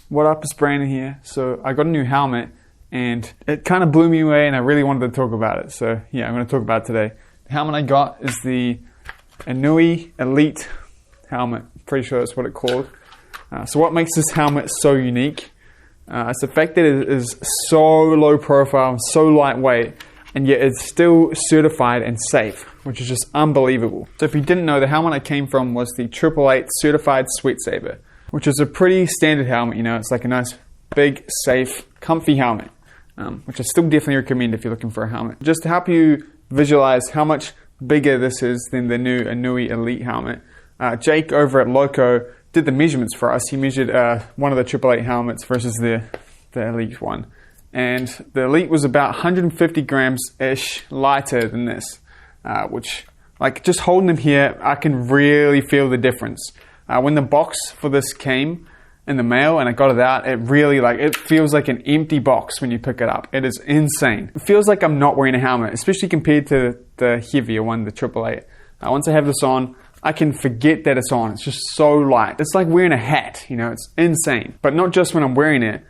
What up, it's Brandon here. So I got a new helmet and it kind of blew me away and I really wanted to talk about it. So yeah, I'm going to talk about it today. The helmet I got is the Ennui Elite helmet. Pretty sure that's what it's called. So what makes this helmet so unique? It's the fact that it is so low profile and so lightweight, and yet it's still certified and safe, which is just unbelievable. So if you didn't know, the helmet I came from was the 888 certified sweatsaver, which is a pretty standard helmet. You know, it's like a nice, big, safe, comfy helmet, which I still definitely recommend if you're looking for a helmet. Just to help you visualize how much bigger this is than the new Ennui Elite helmet, Jake over at Loco did the measurements for us. He measured one of the 888 helmets versus the Elite one. And the Elite was about 150 grams-ish lighter than this, which, like, just holding them here, I can really feel the difference. When the box for this came in the mail and I got it out, it really, it feels like an empty box when you pick it up. It is insane. It feels like I'm not wearing a helmet, especially compared to the heavier one, the 888. Once I have this on, I can forget that it's on. It's just so light. It's like wearing a hat, you know, it's insane. But not just when I'm wearing it.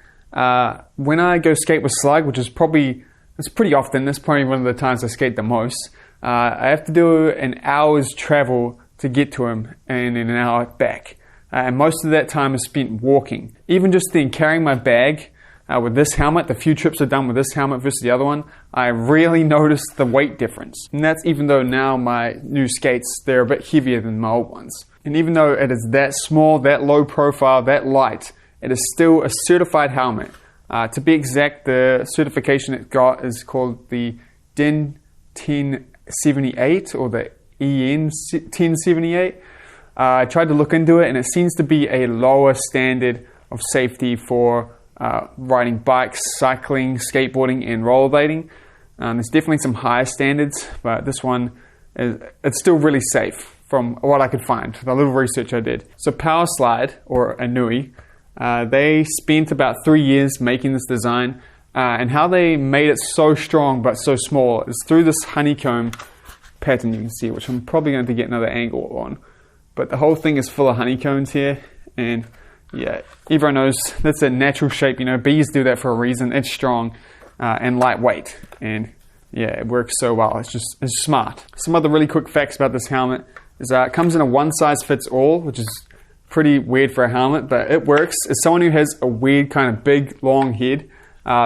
When I go skate with Slug, which is it's pretty often, that's probably one of the times I skate the most, I have to do an hour's travel to get to him and then an hour back. And most of that time is spent walking. Even just then, carrying my bag with this helmet, the few trips I've done with this helmet versus the other one, I really noticed the weight difference. And that's even though now my new skates, they're a bit heavier than my old ones. And even though it is that small, that low profile, that light, it is still a certified helmet. To be exact, the certification it got is called the DEN 1078 or the EN 1078. I tried to look into it and it seems to be a lower standard of safety for riding bikes, cycling, skateboarding, and rollerblading. There's definitely some higher standards, but this one, it's still really safe from what I could find, the little research I did. So Power Slide, or Ennui, they spent about 3 years making this design, and how they made it so strong but so small is through this honeycomb pattern you can see, which I'm probably going to get another angle on. But the whole thing is full of honeycombs here, and yeah, everyone knows that's a natural shape. You know, bees do that for a reason. It's strong and lightweight, and yeah, it works so well. It's smart. Some other really quick facts about this helmet is it comes in a one-size-fits-all, which is pretty weird for a helmet, but it works. As someone who has a weird kind of big, long head,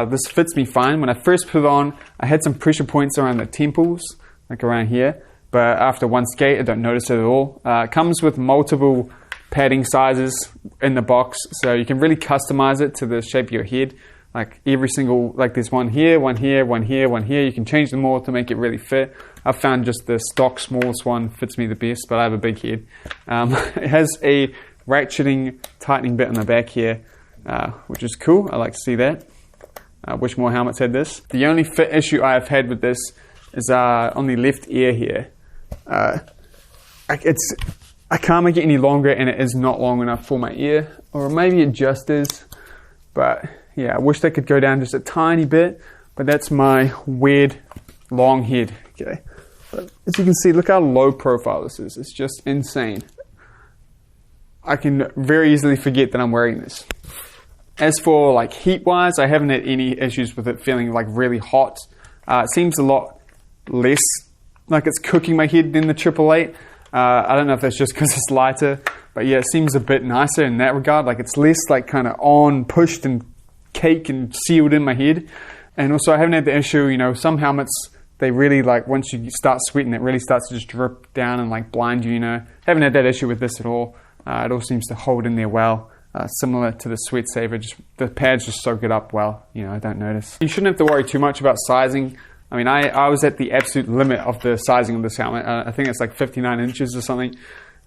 this fits me fine. When I first put it on, I had some pressure points around the temples, like around here, but after one skate, I don't notice it at all. It comes with multiple padding sizes in the box, so you can really customize it to the shape of your head. Like every single, like there's one here, one here, one here, one here. You can change them all to make it really fit. I've found just the stock smallest one fits me the best, but I have a big head. It has a ratcheting, tightening bit on the back here, which is cool. I like to see that. I wish more helmets had this. The only fit issue I've had with this is on the left ear here. I can't make it any longer, and it is not long enough for my ear, or maybe it just is, but yeah, I wish they could go down just a tiny bit, but that's my weird long head. Okay, but as you can see, look how low profile this is. It's just insane. I can very easily forget that I'm wearing this. As for like heat wise, I haven't had any issues with it feeling like really hot. It seems a lot less like it's cooking my head than the 888. I don't know if that's just because it's lighter, but yeah, it seems a bit nicer in that regard. Like it's less like kind of on, pushed and cake and sealed in my head. And also I haven't had the issue, you know, some helmets, they really like, once you start sweating, it really starts to just drip down and like blind you, you know. Haven't had that issue with this at all. It all seems to hold in there well. Similar to the sweatsaver, just the pads just soak it up well, you know, I don't notice. You shouldn't have to worry too much about sizing. I mean, I was at the absolute limit of the sizing of this helmet. I think it's like 59 inches or something.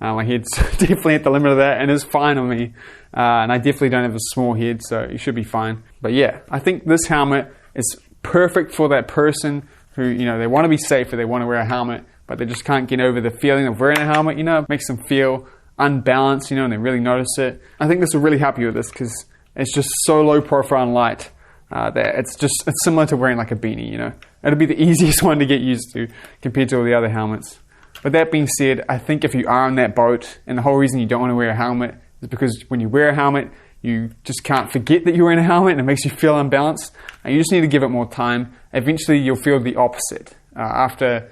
My head's definitely at the limit of that, and it's fine on me. And I definitely don't have a small head, so you should be fine. But yeah, I think this helmet is perfect for that person who, you know, they want to be safer, they want to wear a helmet, but they just can't get over the feeling of wearing a helmet, you know. It makes them feel unbalanced, you know, and they really notice it. I think this will really help you with this because it's just so low profile and light that it's similar to wearing like a beanie, you know. It'll be the easiest one to get used to compared to all the other helmets. But that being said, I think if you are on that boat, and the whole reason you don't want to wear a helmet is because when you wear a helmet, you just can't forget that you're wearing a helmet and it makes you feel unbalanced. And you just need to give it more time. Eventually you'll feel the opposite. After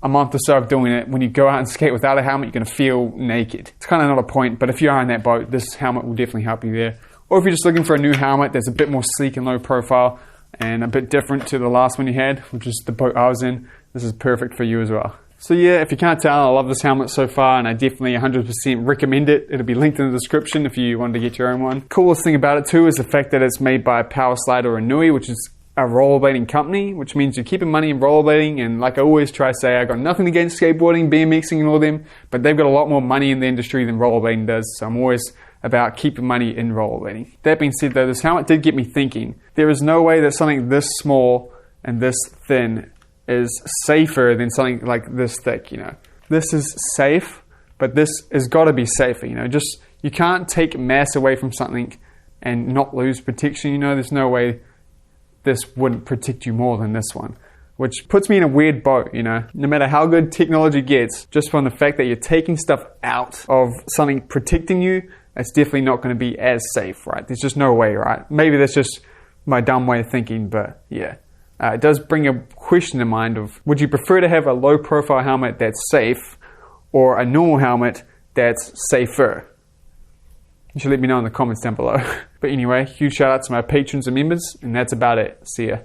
a month or so of doing it, when you go out and skate without a helmet, you're going to feel naked. It's kind of not a point, but if you are in that boat, this helmet will definitely help you there. Or if you're just looking for a new helmet that's a bit more sleek and low profile and a bit different to the last one you had, which is the boat I was in, this is perfect for you as well. So yeah, if you can't tell, I love this helmet so far, and I definitely 100% recommend it. It'll be linked in the description if you wanted to get your own one. Coolest thing about it too is the fact that it's made by Power Slide or Ennui, which is a rollerblading company, which means you're keeping money in rollerblading. And like I always try to say, I got nothing against skateboarding, BMXing and all them, but they've got a lot more money in the industry than rollerblading does. So I'm always about keeping money in rollerblading. That being said though, this helmet did get me thinking. There is no way that something this small and this thin is safer than something like this thick, you know. This is safe, but this has got to be safer, you know. Just, you can't take mass away from something and not lose protection, you know. There's no way this wouldn't protect you more than this one, which puts me in a weird boat, you know. No matter how good technology gets, just from the fact that you're taking stuff out of something protecting you, it's definitely not going to be as safe, right? There's just no way, right? Maybe that's just my dumb way of thinking, but yeah. It does bring a question to mind of, would you prefer to have a low profile helmet that's safe or a normal helmet that's safer? You should let me know in the comments down below. But anyway, huge shout out to my patrons and members, and that's about it. See ya.